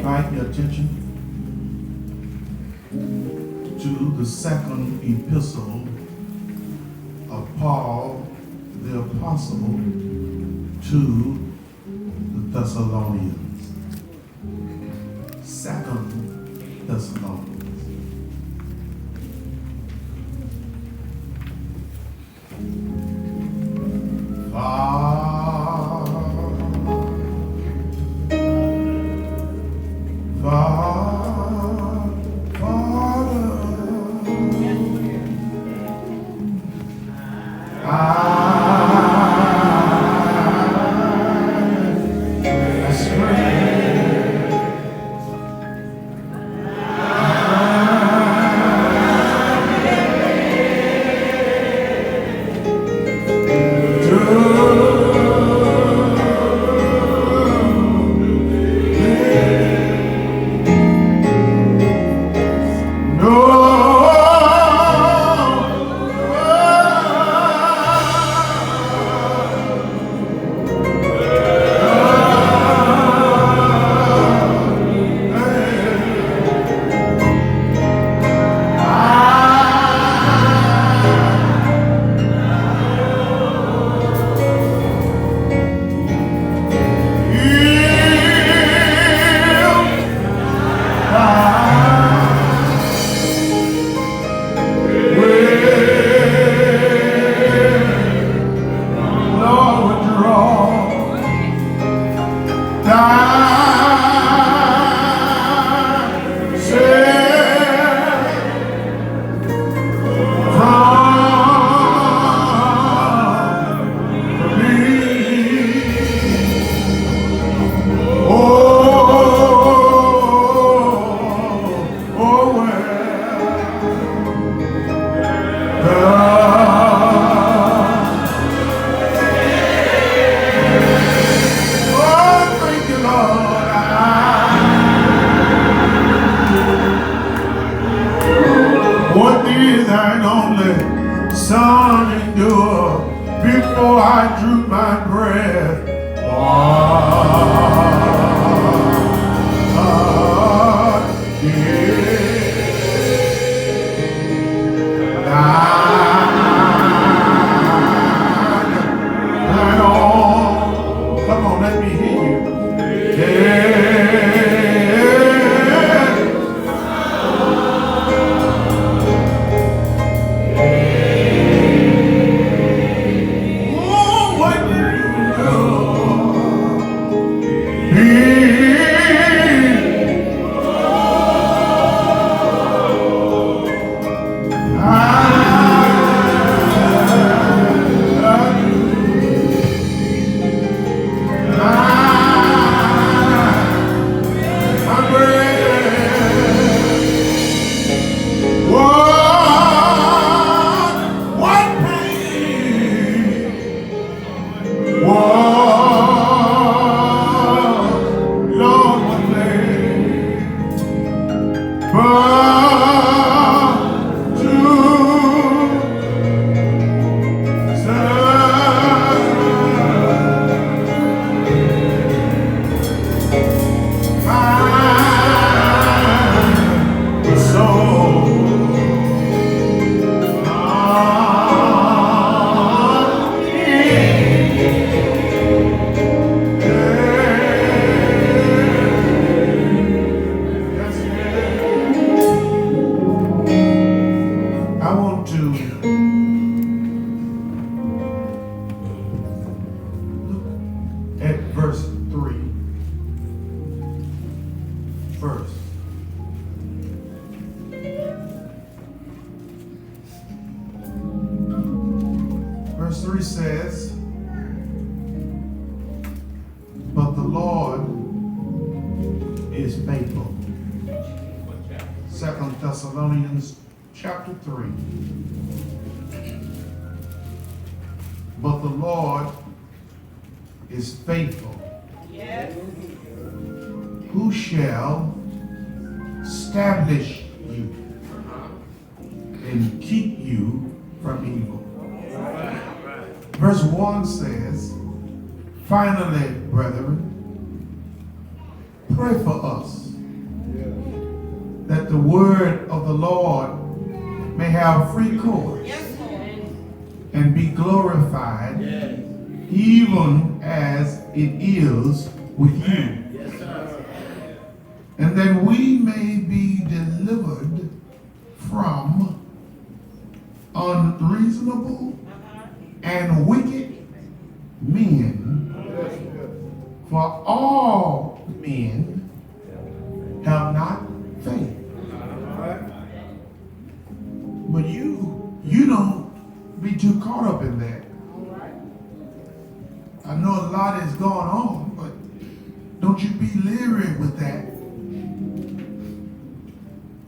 invite your attention to the second epistle of Paul the Apostle to the Thessalonians. Second Thessalonians. Verse 3 says, but the Lord is faithful. 2 Thessalonians chapter 3. But the Lord is faithful. Yes. Who shall establish you and keep you from evil. Verse 1 says, finally, brethren, pray for us the word of the Lord may have free course and be glorified, even as it is with you. And that we may be delivered from unreasonable and wicked men, for all men have not faith. But you don't be too caught up in that. I know a lot is going on, but don't you be leery with that.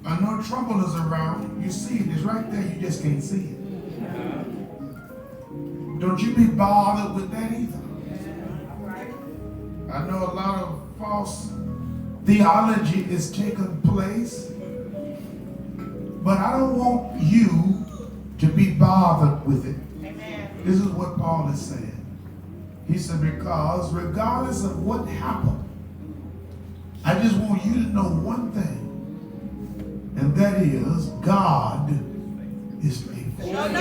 I know trouble is around. You see it. It's right there. You just can't see it. Don't you be bothered with that either. I know a lot of false theology is taking place, but I don't want you to be bothered with it. This is what Paul is saying. He said, because regardless of what happened, I just want you to know one thing. And that is, God is faithful. And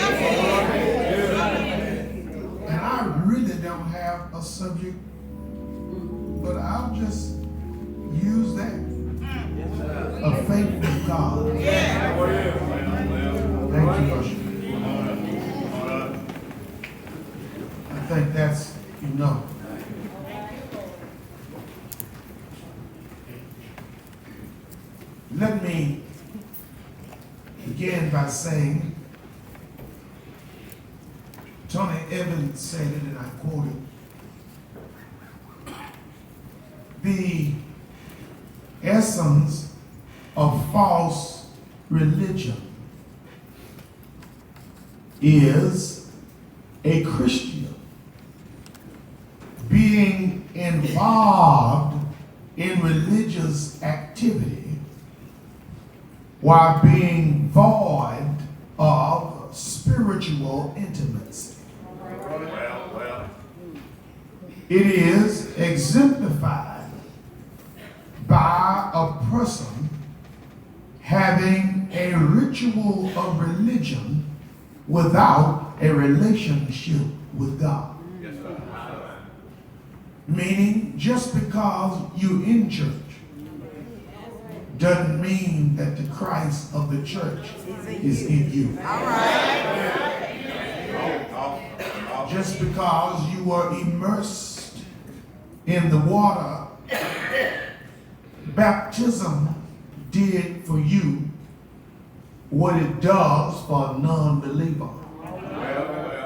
I really don't have a subject, but I'll just use that. A faithful God. Thank you, Usher. I think that's enough. Let me begin by saying, Tony Evans said it, and I quote it: the essence of false religion is a Christian being involved in religious activity while being void of spiritual intimacy. It is exemplified by a person having a ritual of religion without a relationship with God. Meaning, just because you're in church doesn't mean that the Christ of the church is in you. Just because you were immersed in the water, baptism did for you what it does for a non-believer,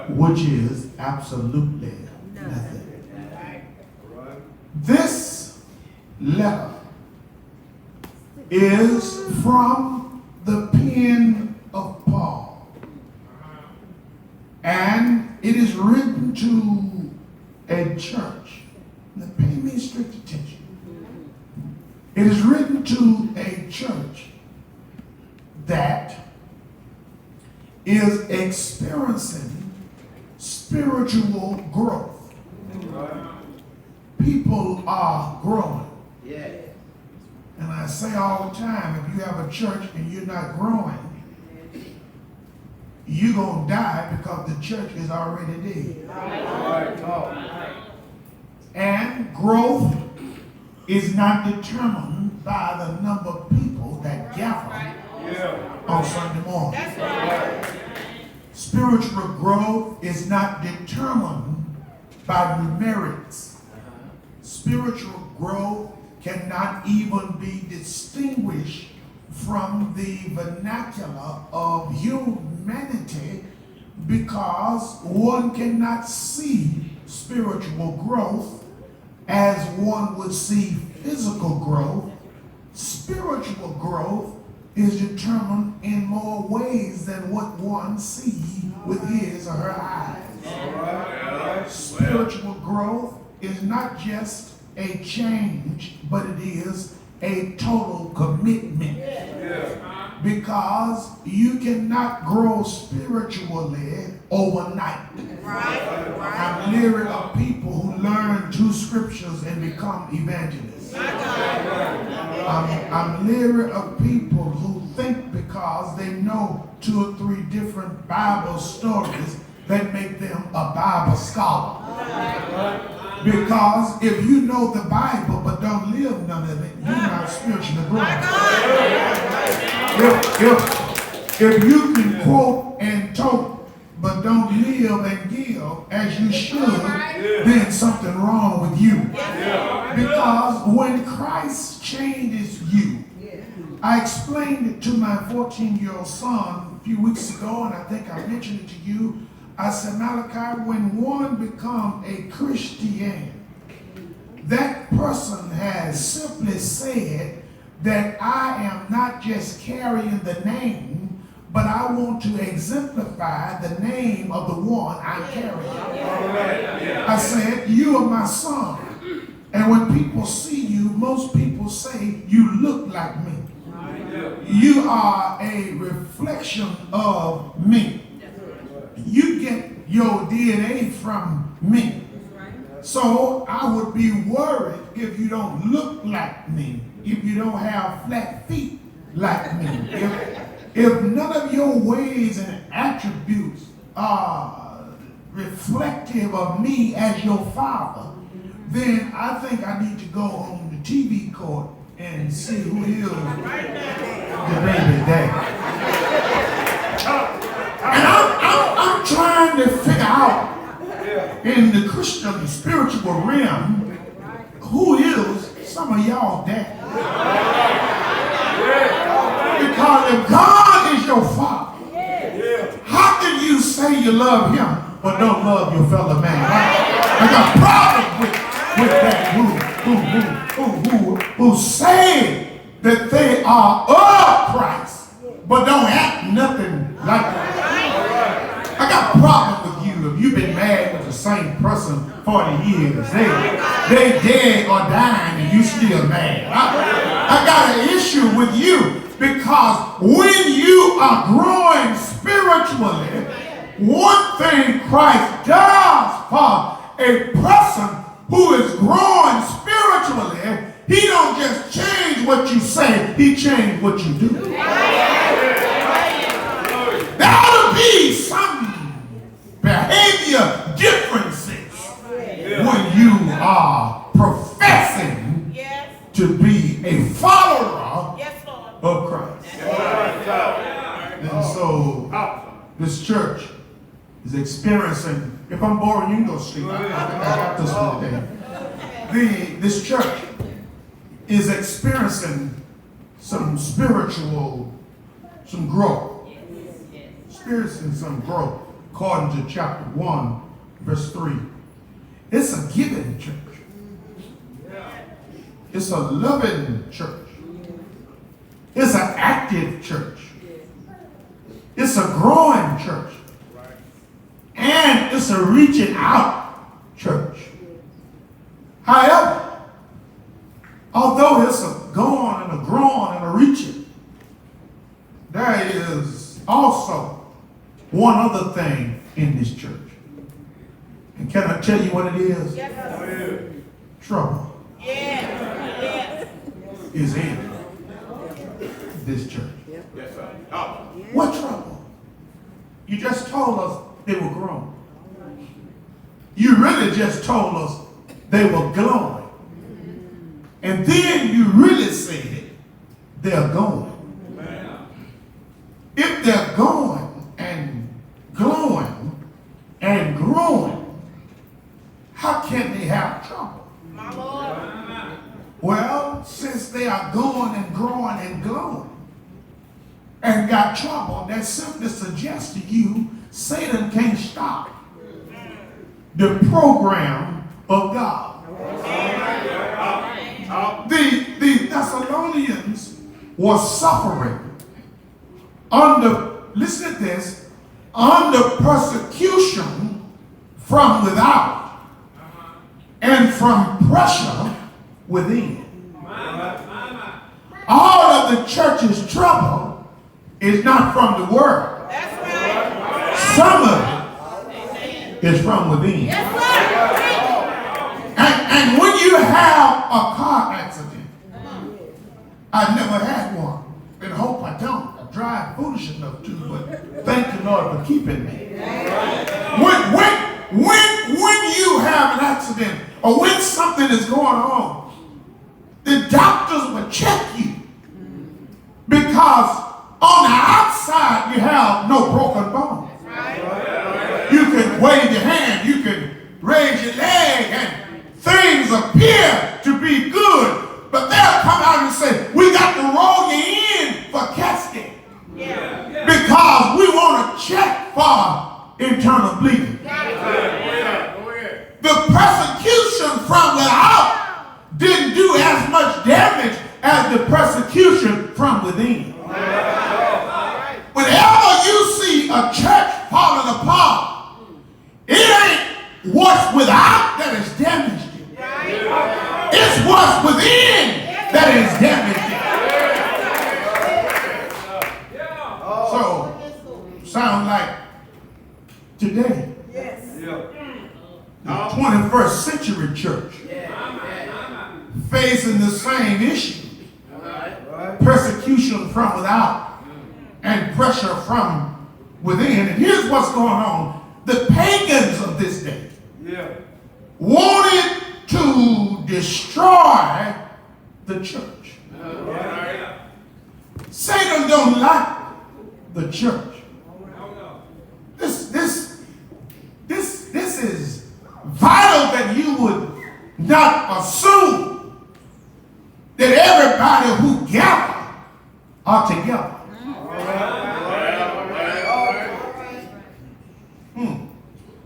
which is absolutely nothing. This letter is from the pen of Paul, and it is written to a church. Now pay me strict attention. It is written to a church that is experiencing spiritual growth. People are growing. And I say all the time, if you have a church and you're not growing, you're going to die because the church is already dead. And growth is not determined by the number of people that gather on Sunday morning. Spiritual growth is not determined by numerics. Spiritual growth cannot even be distinguished from the vernacular of humanity, because one cannot see spiritual growth as one would see physical growth. Spiritual growth is determined in more ways than what one sees with his or her eyes. Spiritual growth is not just a change, but it is a total commitment. Because you cannot grow spiritually overnight. I'm leery of people who learn 2 scriptures and become evangelists. I'm leery of people who because they know 2 or 3 different Bible stories that make them a Bible scholar. Because if you know the Bible but don't live none of it, you're not spiritually growing. If you can quote and talk but don't live and give as you should, then something wrong with you. Because when Christ changes you, I explained it to my 14-year-old son a few weeks ago, and I think I mentioned it to you. I said, Malachi, when one becomes a Christian, that person has simply said that I am not just carrying the name, but I want to exemplify the name of the one I'm carrying. I said, you are my son. And when people see you, most people say, you look like me. You are a reflection of me. You get your DNA from me. So I would be worried if you don't look like me, if you don't have flat feet like me, if none of your ways and attributes are reflective of me as your father, then I think I need to go on the TV court and see who is the baby daddy. And I'm trying to figure out in the Christian spiritual realm who is some of y'all daddy. Because if God is your father, how can you say you love him but don't love your fellow man? I got a problem with that who say that they are of Christ but don't act nothing like that. I got a problem with you if you've been married with the same person 40 years. They dead or dying and you still mad. I got an issue with you because when you are growing spiritually, one thing Christ does for a person who is growing spiritually, he don't just change what you say, he changes what you do. There ought to be some behavior differences when you are professing to be a follower of Christ. And so this church is experiencing, if I'm boring, you can go sleep. I got this for today. This church is experiencing some growth. Experiencing some growth, according to chapter 1, verse 3. It's a giving church. It's a loving church. It's an active church. It's a growing church. And it's a reaching out church. However, although it's a going and a growing and a reaching, there is also one other thing in this church. And can I tell you what it is? Yes. Trouble is in this church. Yes, sir. What trouble? You just told us they were grown. You really just told us they were glowing. And then you really said they're going. If they're going and glowing and growing, how can they have trouble? My Lord. Well, since they are going and growing and glowing and got trouble, that simply suggests to you Satan can't stop the program of God. The Thessalonians were suffering under, listen to this, under persecution from without and from pressure within. All of the church's trouble is not from the world. That's right. Some of it is from within. Yes, and when you have a car accident, I never had one, and hope I don't. I drive have an accident or when something is going on, the doctors will check you. Because on the outside, you have no broken bones. You can wave your hand, you can raise your leg, and things appear to be good. But they'll come out and say, we got to roll you in for casket. Because we want to check for internal bleeding. The persecution from without didn't do as much damage as the persecution from within. Whenever you see a church falling apart, it ain't what's without that is damaged it. It's what's within that is damaged it. So, sound like today, the 21st century church facing the same issue. Persecution from without and pressure from within. And here's what's going on. The pagans of this day wanted to destroy the church. Satan don't like the church. This is vital that you would not assume that everybody who gather are together.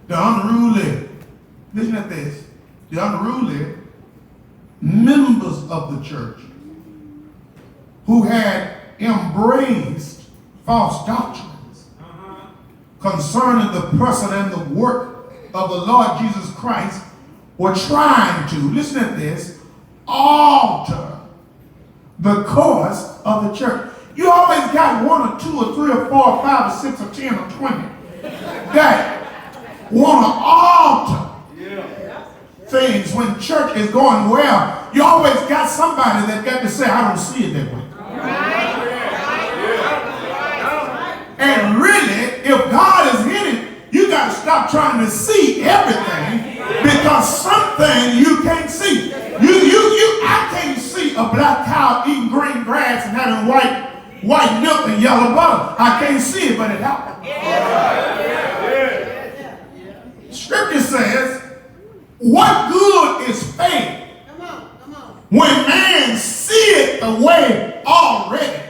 The unruly, listen to this, the unruly members of the church who had embraced false doctrines concerning the person and the work of the Lord Jesus Christ were trying to, listen to this, alter the course of the church. You always got 1 or 2 or 3 or 4 or 5 or 6 or 10 or 20 that want to alter things when church is going well. You always got somebody that got to say, I don't see it that way. And really, if God is in it, you got to stop trying to see everything because something you can't see. I can't see a black cow eating green grass and having white milk and yellow butter. I can't see it, but it happened. Scripture says, what good is faith when man see it the way already?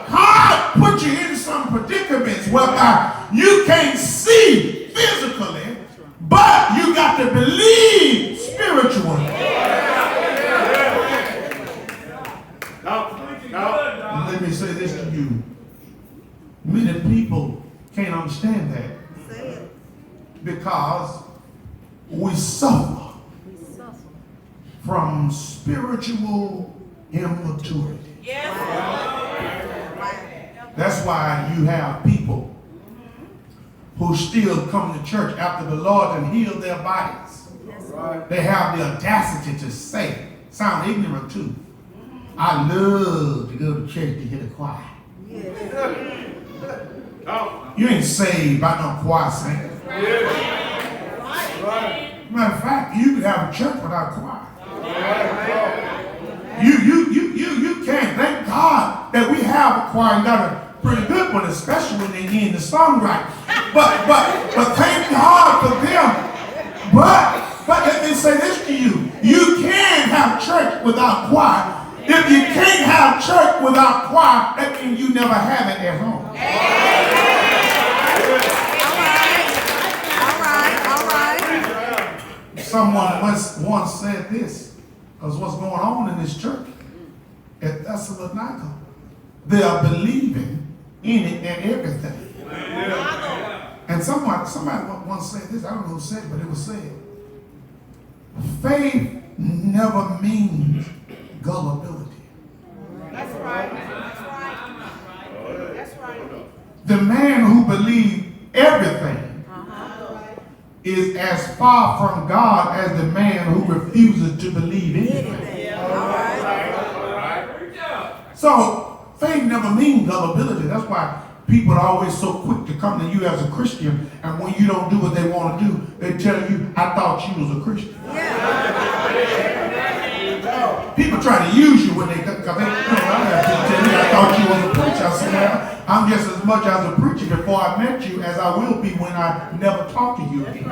God put you in some predicaments whereby you can't see physically, but you got to believe spiritually. Let me say this to you. Many people can't understand that because we suffer from spiritual immaturity. That's why you have people who still come to church after the Lord and heal their bodies. They have the audacity to say, sound ignorant too, I love to go to church to hear the choir. You ain't saved by no choir singing. Matter of fact, you could have a church without choir. You can't. Thank God that we have a choir. You got a pretty good one, especially when they're in the songwriting. But thank God for them. But let me say this to you. You can have church without choir. If you can't have church without choir, that means you never have it at home. All right. Someone once said this, because what's going on in this church at Thessalonica, they are believing in it and everything. And somebody once said this, I don't know who said it, but it was said, faith never means gullibility. That's right. That's right. That's right. The man who believes everything is as far from God as the man who refuses to believe anything. So faith never means gullibility. That's why people are always so quick to come to you as a Christian, and when you don't do what they want to do, they tell you, I thought you was a Christian. People try to use you when they come. I have to tell you, I thought you was a preacher. I said, well, I'm just as much as a preacher before I met you as I will be when I never talk to you again.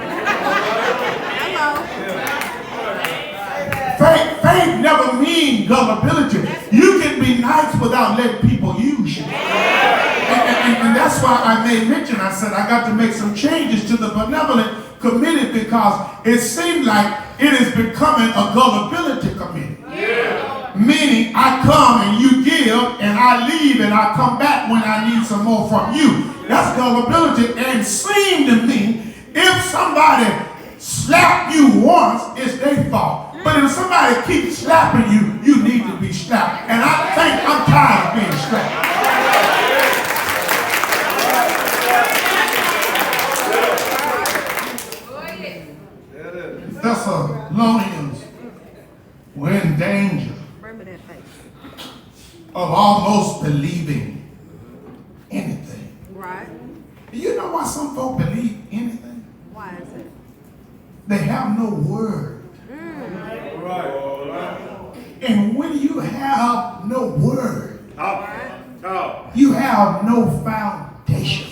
Faith never means gullibility. You can be nice without letting people use you. And that's why I made mention, I said I got to make some changes to the benevolent committee because it seemed like it is becoming a gullibility committee. Meaning I come and you give and I leave and I come back when I need some more from you. That's gullibility. And seemed to me if somebody slapped you once, it's their fault. But if somebody keeps slapping you, you need to be slapped. And I think I'm tired of being slapped. Thessalonians were in danger of almost believing anything. Right. You know why some folk believe anything? Why is it? They have no word. And when you have no word, you have no foundation.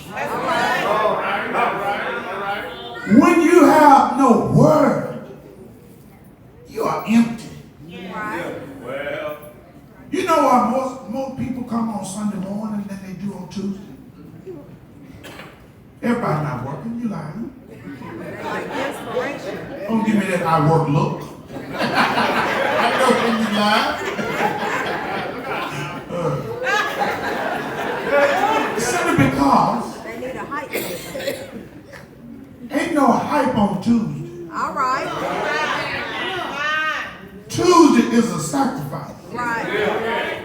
When you have no word, you are empty. Right. You know why most people come on Sunday morning than they do on Tuesday? Everybody not working. You lying. Like inspiration. Don't give me that I work look. I know when you lie. Simply because They need a hype. ain't no hype on Tuesday. All right. Tuesday is a sacrifice. Right.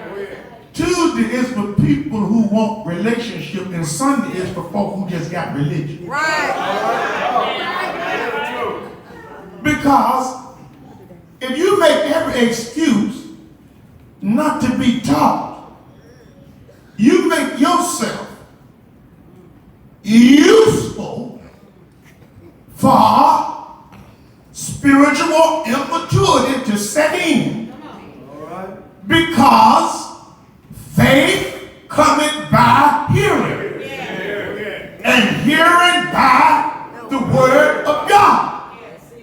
Tuesday is for people who want relationship, and Sunday is for folk who just got religion. Right. Because if you make every excuse not to be taught, you make yourself useful for spiritual immaturity to set in. Because faith cometh by hearing, and hearing by the word of God.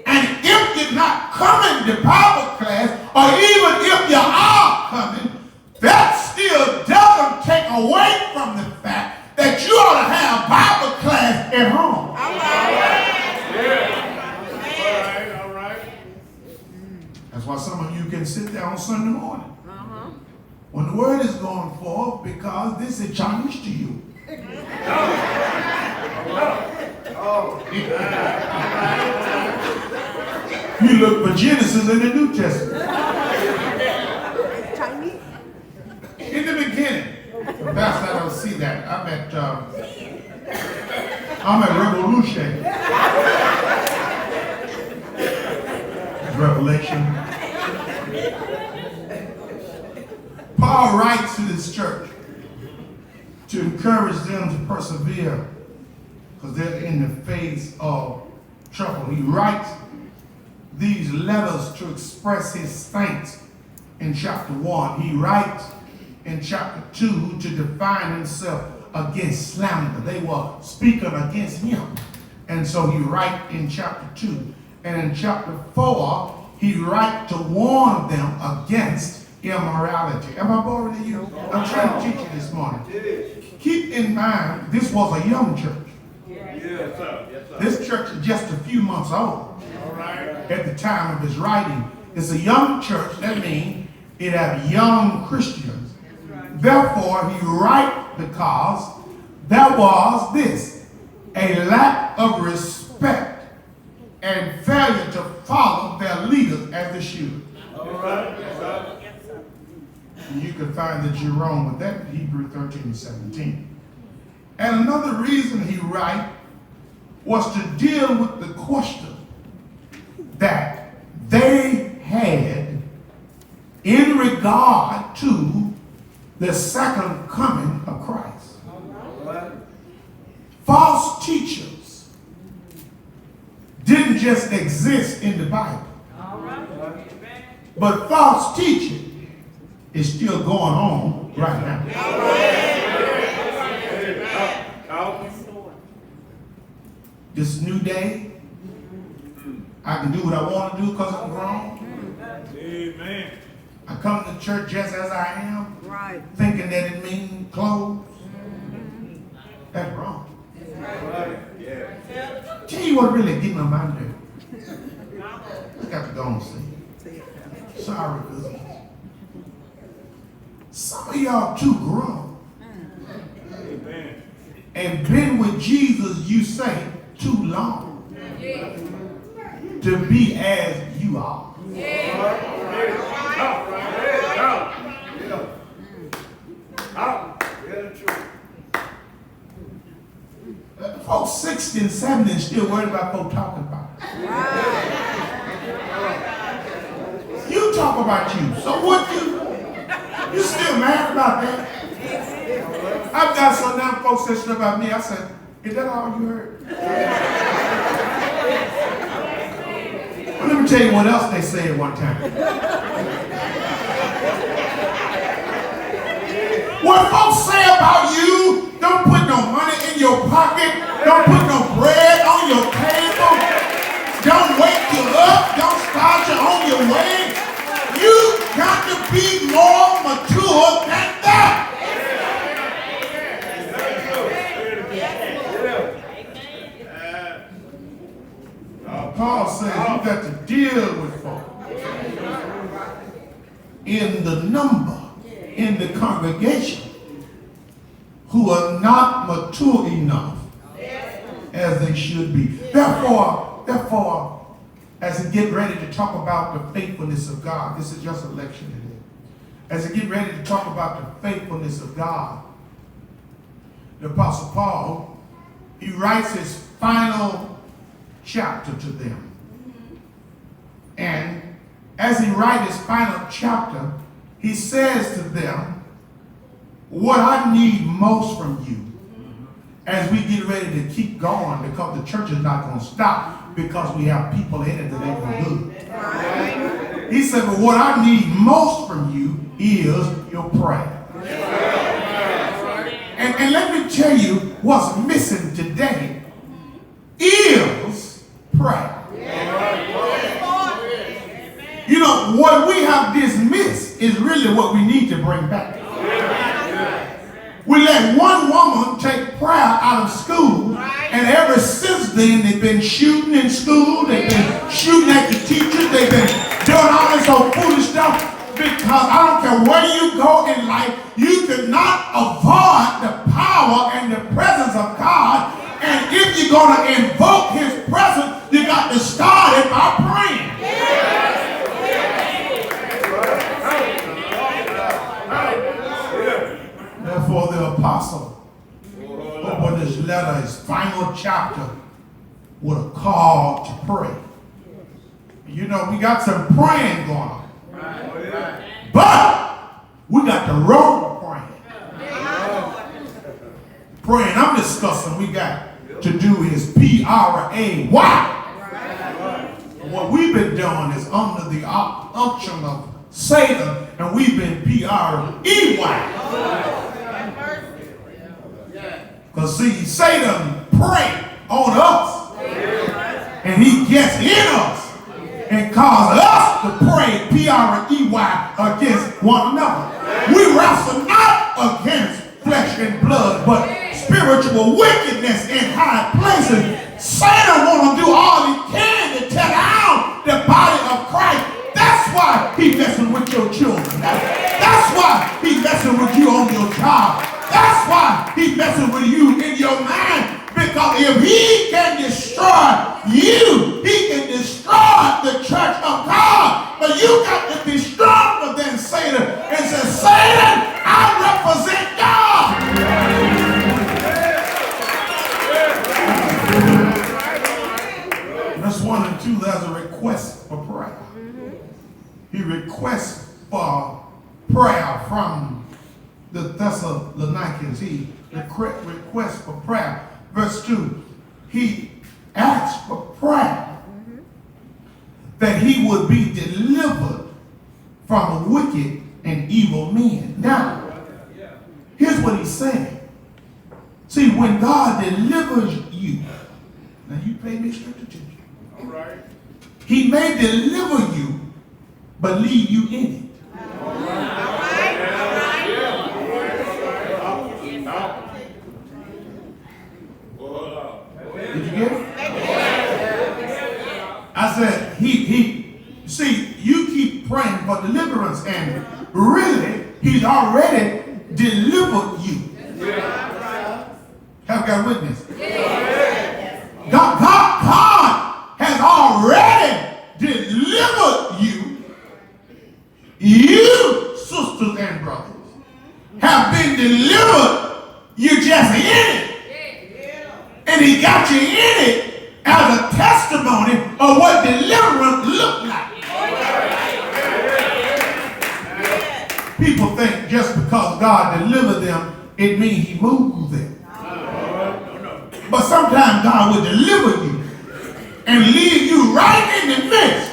And if you're not coming to Bible class, or even if you are coming, that still doesn't take away from the fact that you ought to have Bible class at home. All right. That's why some of you can sit there on Sunday morning when the word is going forth, because this is Chinese to you. You look for Genesis in the New Testament. It's Chinese. In the beginning, Pastor, I don't see that. I'm at Revolution. Revelation. Paul writes to this church to encourage them to persevere because they're in the face of trouble. He writes these letters to express his thanks in chapter 1. He writes in chapter 2 to define himself against slander. They were speaking against him. And so he writes in chapter 2. And in chapter 4, he writes to warn them against immorality. Am I boring you? I'm trying to teach you this morning. Keep in mind, this was a young church. Yes, sir. This church is just a few months old at the time of his writing. It's a young church. That means it had young Christians. Therefore, he writes because there was this, a lack of respect and failure to follow their leaders as they should. All right. Yes, sir. And you can find that you're wrong with that in Hebrews 13:17. And another reason he writes was to deal with the question that they had in regard to the second coming of Christ. All right. just exist in the Bible. But false teaching is still going on right now. This new day, I can do what I want to do because I'm grown. Amen. I come to church just as I am, Right. thinking that it means clothes. That's wrong. Tell you what really getting on my nerve. I got to go and see. Sorry, cousins. Some of y'all too grown Amen. and been with Jesus, you say, too long to be as you are. Folks 60 and 70 and still worried about folks talking about it. You talk about you. So what you still mad about that? I've got some damn folks that said about me. I said, is that all you heard? Well, let me tell you what else they said one time. What folks say about you, don't put no money in your pocket, don't put no bread on your table, don't wake you up, don't start you on your way. You got to be more mature than that. Paul says you got to deal with folks in the number, in the congregation, who are not mature enough as they should be. Therefore, as we get ready to talk about the faithfulness of God, this is just a lecture today. As we get ready to talk about the faithfulness of God, the Apostle Paul, he writes his final chapter to them. And as he writes his final chapter, he says to them, what I need most from you as we get ready to keep going, because the church is not going to stop because we have people in it that ain't no good. He said, but what I need most from you is your prayer. And let me tell you what's missing today is prayer. You know, what we have dismissed is really what we need to bring back. We let one woman take prayer out of school, and ever since then they've been shooting in school, they've been shooting at the teachers, they've been doing all this old foolish stuff, because I don't care where you go in life, you cannot avoid the power and the presence of God. And if you're going to invoke his presence, you got to start it by praying. Therefore, the apostle opened his letter, his final chapter, with a call to pray. You know, we got some praying going on. But we got the wrong praying. Praying I'm discussing we got to do is P-R-A-Y. What we've been doing is under the unction of Satan, and we've been P-R-E-Y. Because see, Satan pray on us, and he gets in us and causes us to pray P-R-E-Y against one another. We wrestle not against flesh and blood, but spiritual wickedness in high places. Satan want to do all he can to tear down the body of Christ. That's why he's messing with your children. That's why he's messing with you on your job. That's why he's messing with you in your mind. Because if he can destroy you, he can destroy the church of God. But you got to be stronger than Satan and say, Satan, I represent God. Verse 1 and 2, there's a request for prayer. He requests for prayer from the Thessalonians. He requests for prayer. Verse 2, he asks for prayer that he would be delivered from wicked and evil men. Now, here's what he's saying. See, when God delivers you, now you pay me strict attention. All right. He may deliver you, but leave you in it. Did you get it? I said, see, you keep praying for deliverance, and really, he's already delivered you. Have got a witness? God has already delivered you. You, sisters and brothers, have been delivered. You're just in it. And he got you in it as a testimony of what deliverance looked like. People think just because God delivered them, it means he moved them. But sometimes God will deliver you and leave you right in the midst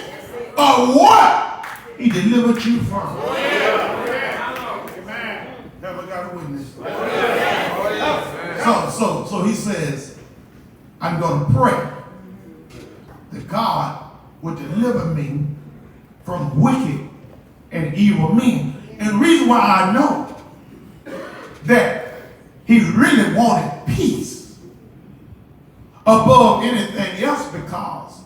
of what he delivered you from. Never got a witness. So he says, I'm going to pray that God would deliver me from wicked and evil men. And the reason why I know that he really wanted peace above anything else, because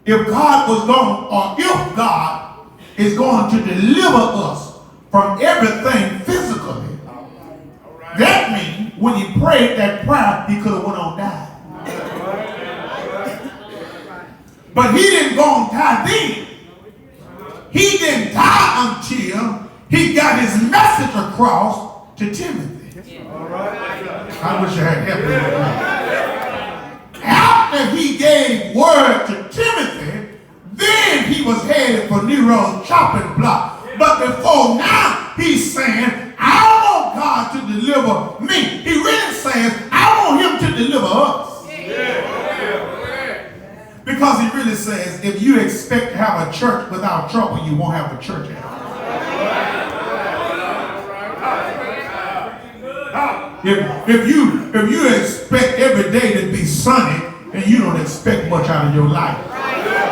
if God was going, or if God is going to deliver us from everything physically, that means when he prayed that prayer, he could have went on died. But he didn't go and die then. He didn't die until he got his message across to Timothy. I wish I had helped him. After he gave word to Timothy, then he was headed for Nero's chopping block. But before now, he's saying, I want God to deliver me. He really says, I want him to deliver us. Because he really says, if you expect to have a church without trouble, you won't have a church at all. If you expect every day to be sunny, and you don't expect much out of your life.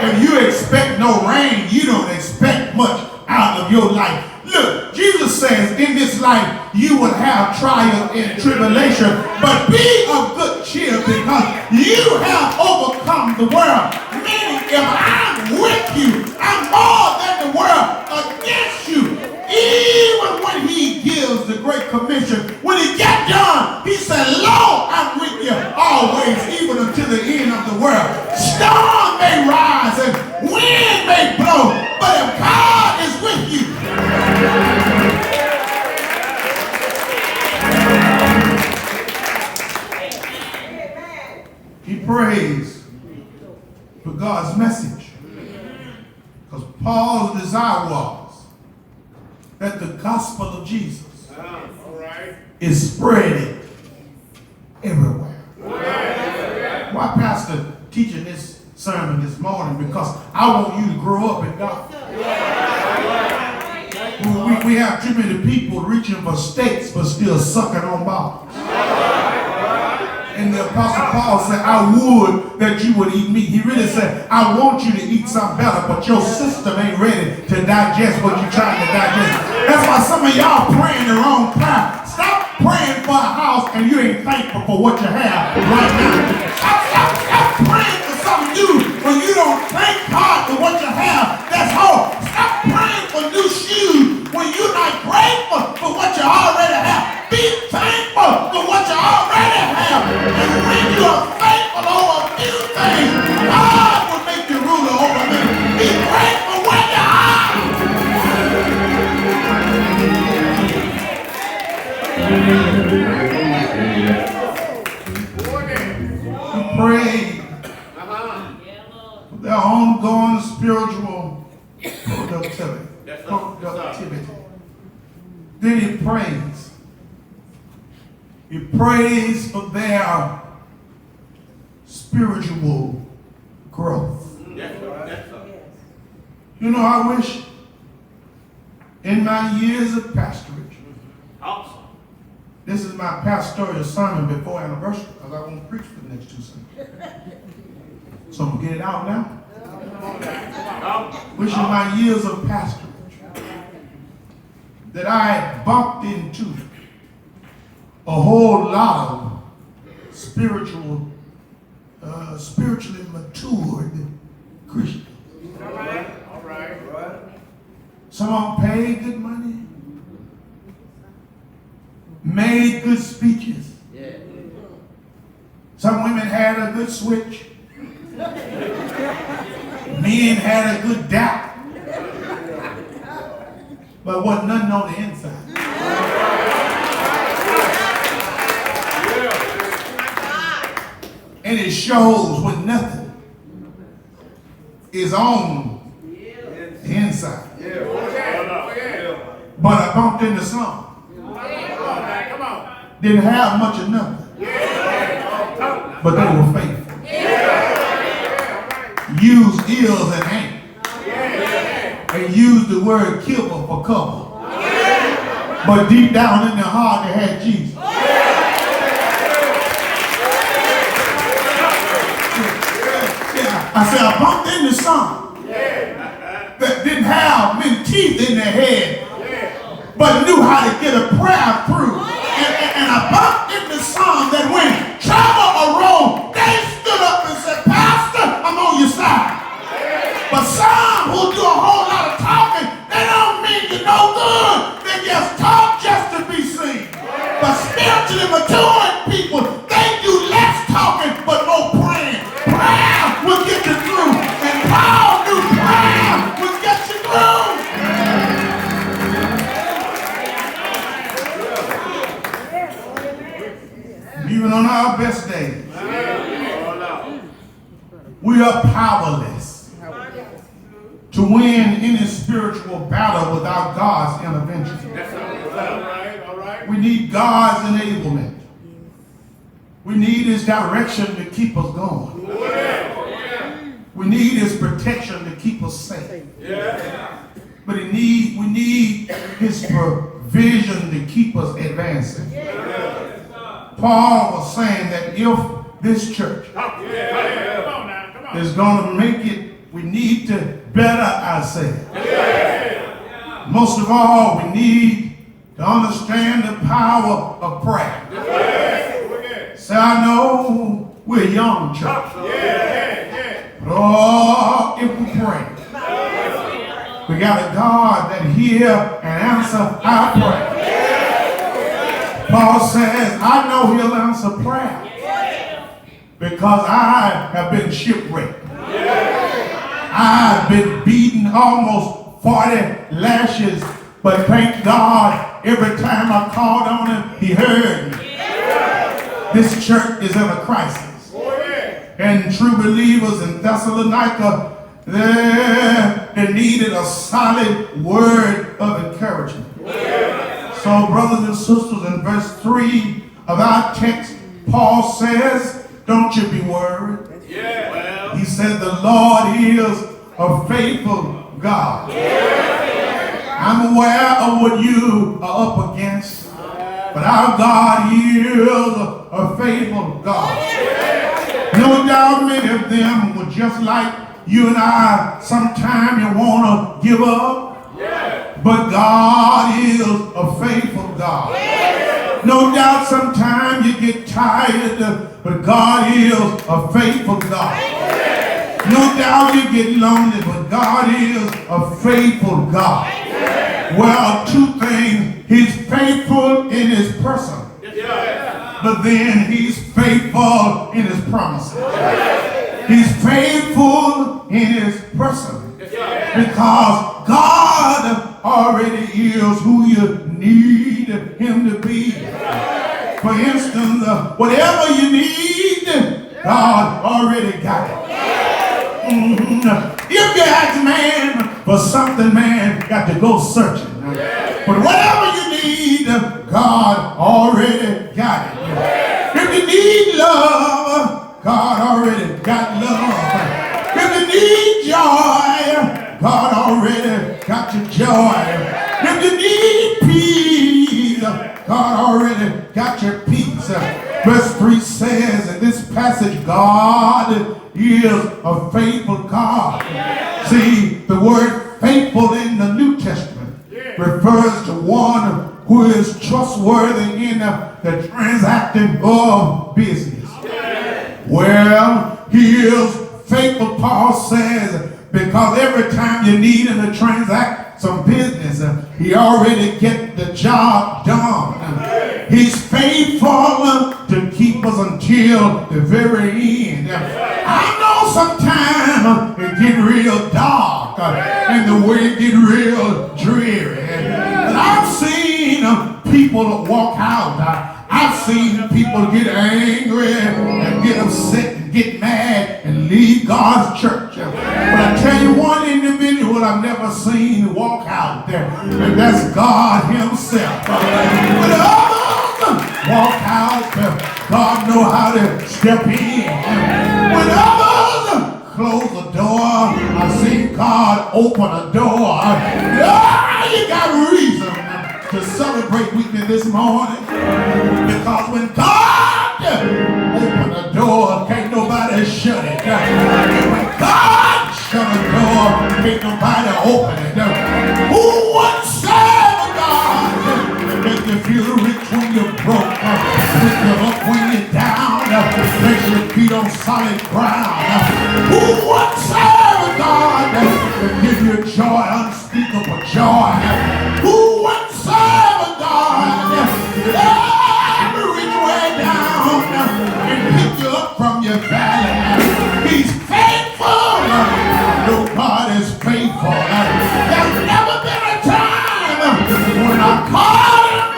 If you expect no rain, you don't expect much out of your life. Look, Jesus says, in this life you will have trial and tribulation, but be of good cheer, because you have overcome the world. Meaning, if I'm with you, I'm more than the world against you. Even when he gives the Great Commission, when he gets done, he said, Lord, I'm with you always, even until the end of the world. Storm may rise and wind may blow, but if God is with you, he prays for God's message. Because Paul's desire was that the gospel of Jesus is spreading everywhere. Why Pastor teaching this sermon this morning? Because I want you to grow up in God. We have too many people reaching for steaks but still sucking on bottles. And the Apostle Paul said, I would that you would eat meat. He really said, I want you to eat something better, but your system ain't ready to digest what you're trying to digest. That's why some of y'all praying the wrong prayer. Stop praying for a house and you ain't thankful for what you have right now. Stop praying for something new when you don't thank God for what you have. That's all. Stop praying for new shoes when you're not grateful for what you already have. Be thankful for what you already have. And when you are thankful over a few things, God will make you ruler over them. Be grateful where you are. We pray for their ongoing spiritual productivity. Then he prays. He prays for their spiritual growth. You know, I wish in my years of pastorate, Awesome. this is my pastoral sermon before anniversary, because I won't preach for the next 2 Sundays. So I'm going to get it out now. Wish in my years of pastorate that I had bumped into a whole lot of spiritually matured Christians. All right. All right. Some of them paid good money, made good speeches. Some women had a good switch. Men had a good doubt. But wasn't nothing on the inside. And it shows when nothing is on the inside. But I bumped into some. Come on. Didn't have much of nothing. But they were faithful. Used ills and ain't. And used the word kibble for cover. But deep down in their heart they had Jesus. I said, I bumped into some that didn't have many teeth in their head, but knew how to get a prayer through. And I bumped into some that when trouble arose, they stood up and said, Pastor, I'm on your side. But some who do a whole lot of talking, they don't mean you no good. They just talk just to be seen. But spiritually matured people, they do less talking but more praying. Prayer will get you through. And Paul knew prayer will get you through. Even on our best days, we are powerless to win any spiritual battle without God's intervention. All right. We need God's enablement. We need His direction to keep us going. We need His protection to keep us safe. But we need His provision to keep us advancing. Paul was saying that if this church is going to make it, we need to better ourselves. Most of all, we need to understand the power of prayer. So I know we're a young church. But oh, if we pray, we got a God that hear and answer our prayer. Paul says, I know He'll answer prayer because I have been shipwrecked. I've been beaten almost 40 lashes, but thank God every time I called on Him, He heard me. This church is in a crisis. And true believers in Thessalonica, they needed a solid word of encouragement. So brothers and sisters, in verse 3 of our text, Paul says, don't you be worried. He said the Lord is a faithful God. I'm aware of what you are up against, but our God is a faithful God. No doubt many of them were just like you and I. Sometimes you want to give up, but God is a faithful God. No doubt sometimes you get tired, but God is a faithful God. No doubt you get lonely, but God is a faithful God. Well, two things. He's faithful in His person, but then He's faithful in His promises. He's faithful in His person because God already is who you need Him to be. For instance, whatever you need, God already got it. If you ask man for something, man got to go searching. But whatever you need, God already got it. If you need love, God already got love. If you need joy, God already got your joy. If you need peace, God already got your peace. Verse 3 says in this passage, God is a faithful God. See, the word faithful in the New Testament refers to one who is trustworthy in the transacting of business. Well, he is faithful, Paul says, because every time you need him to transact some business, he already get the job done. He's faithful to keep us until the very end. I know sometimes it get real dark and the way get real dreary. But I've seen people walk out. I've seen people get angry and get upset and get mad and leave God's church. But I tell you one individual I've never seen walk out there, and that's God himself. But others walk out, God know how to step in. When others close the door, I've seen God open a door. You got reason to celebrate with me this morning, because when God open a door, can't nobody shut it. And when God shut a door, can't nobody open it. Who would serve a God that make you feel rich when you're broke, pick you up when you're down, makes your feet on solid ground? Who would serve a God that give you joy, unspeakable joy? Who would serve a God that reach way down and pick you up from your valley? He's faithful. No, God is faithful. There's never been a time when I called him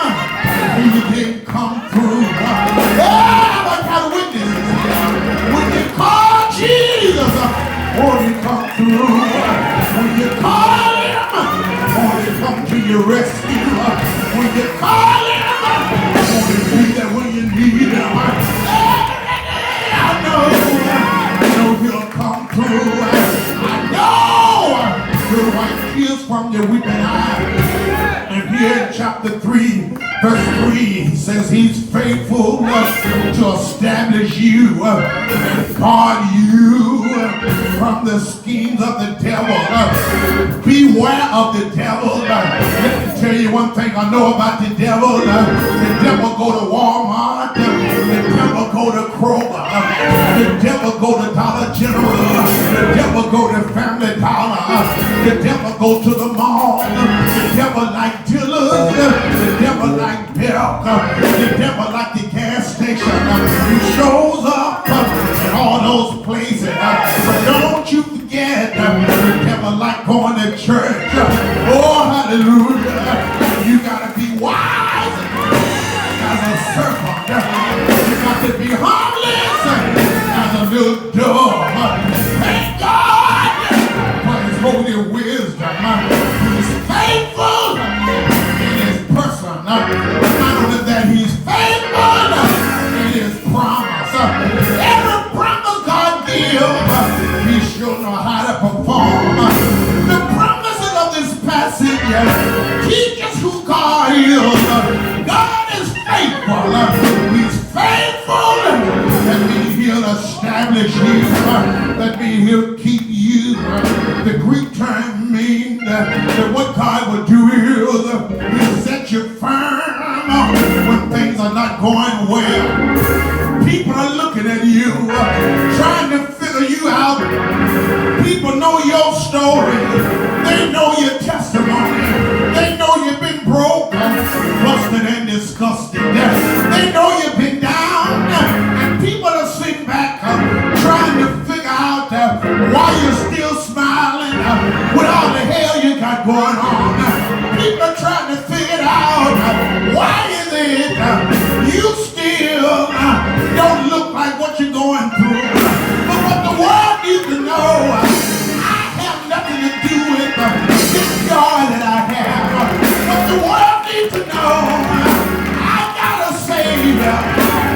and he didn't come through. I got witnesses here. When you call Jesus, won't he come through? When you call him, won't he come to your rescue? When you call him, won't he be there when you need him? I know he'll come through. I know he'll wipe tears from your weeping eyes. And here in chapter 3, verse 3, he says he's faithful to establish you and guard you from the schemes of the devil. Beware of the devil. Let me tell you one thing I know about the devil. The devil go to Walmart. The devil go to Kroger. The devil go to Dollar General. The devil go to Family Dollar. The devil go to the mall. The devil like dealers. The devil like milk. The devil like the gas station. He shows up in all those places. But don't you forget, the devil like going to church. Oh, hallelujah. You got to be wise as a serpent. You got to be harmless as a little dove. Thank God for his holy wisdom. He's faithful in his person. Not only that, he's faithful in his promise. Every promise God gives, he sure know how to perform. The promises of this passage teach us who God is. God is faithful. He's faithful. That means he'll establish you. That means he'll keep you. The Greek term means that what God will do is he'll set you firm when things are not going well. People are looking at you, trying to figure you out. People know your story. They know your testimony. They know you've been broke, busted, and disgusted. They know you've been down, and people are sitting back trying to figure out why you're still smiling with all the hell you got going on. People are trying to figure out why is it you still don't look like what you're going through. But what the world needs to know, I have nothing to do with this joy that I have. What the world needs to know, I got a Savior.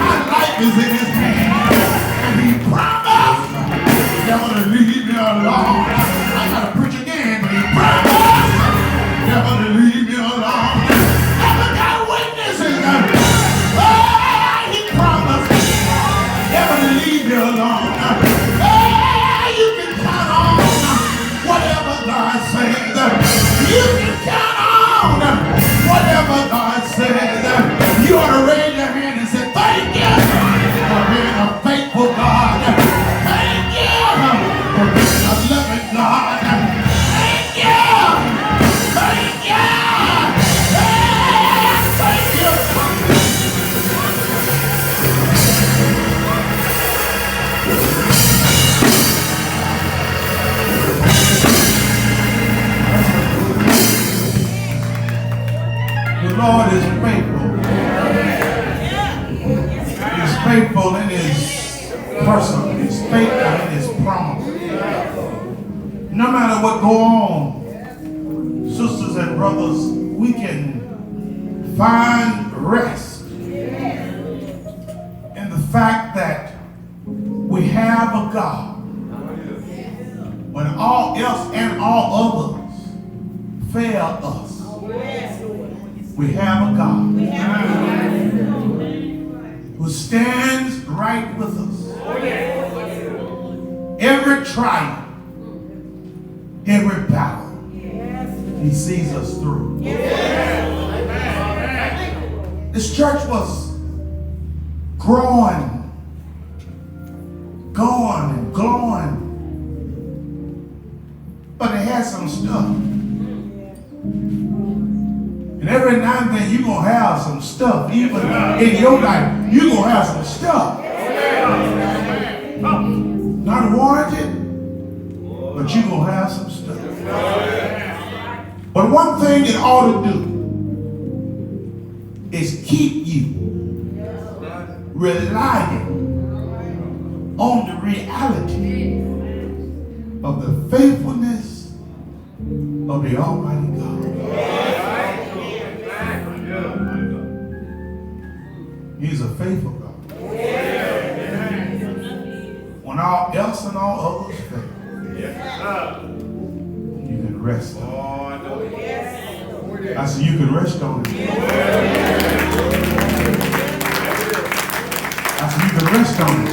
My life is in his hand. And he promised never to leave me alone. I gotta preach again, but he promised Lord is faithful. He's faithful in his person. He's faithful in his promise. No matter what go on, sisters and brothers, we can find rest in the fact that we have a God when all else and all others fail us. We have a God who stands right with us. Every trial, every battle, he sees us through. This church was growing, going and glowing, but it had some stuff. And every now and then you're going to have some stuff. Even in your life, you're going to have some stuff. Not warranted, but you're going to have some stuff. But one thing it ought to do is keep you relying on the reality of the faithfulness of the Almighty God. He's a faithful God. When all else and all others fail, you can rest on it. I said you can rest on it. I said you can rest on it.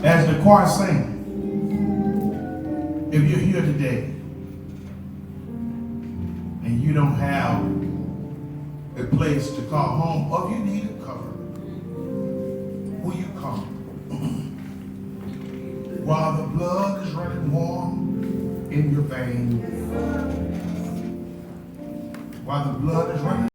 As the choir sings, if you're here today and you don't have a place to call home, or if you need a cover, will you come? While the blood is running warm in your veins, while the blood is running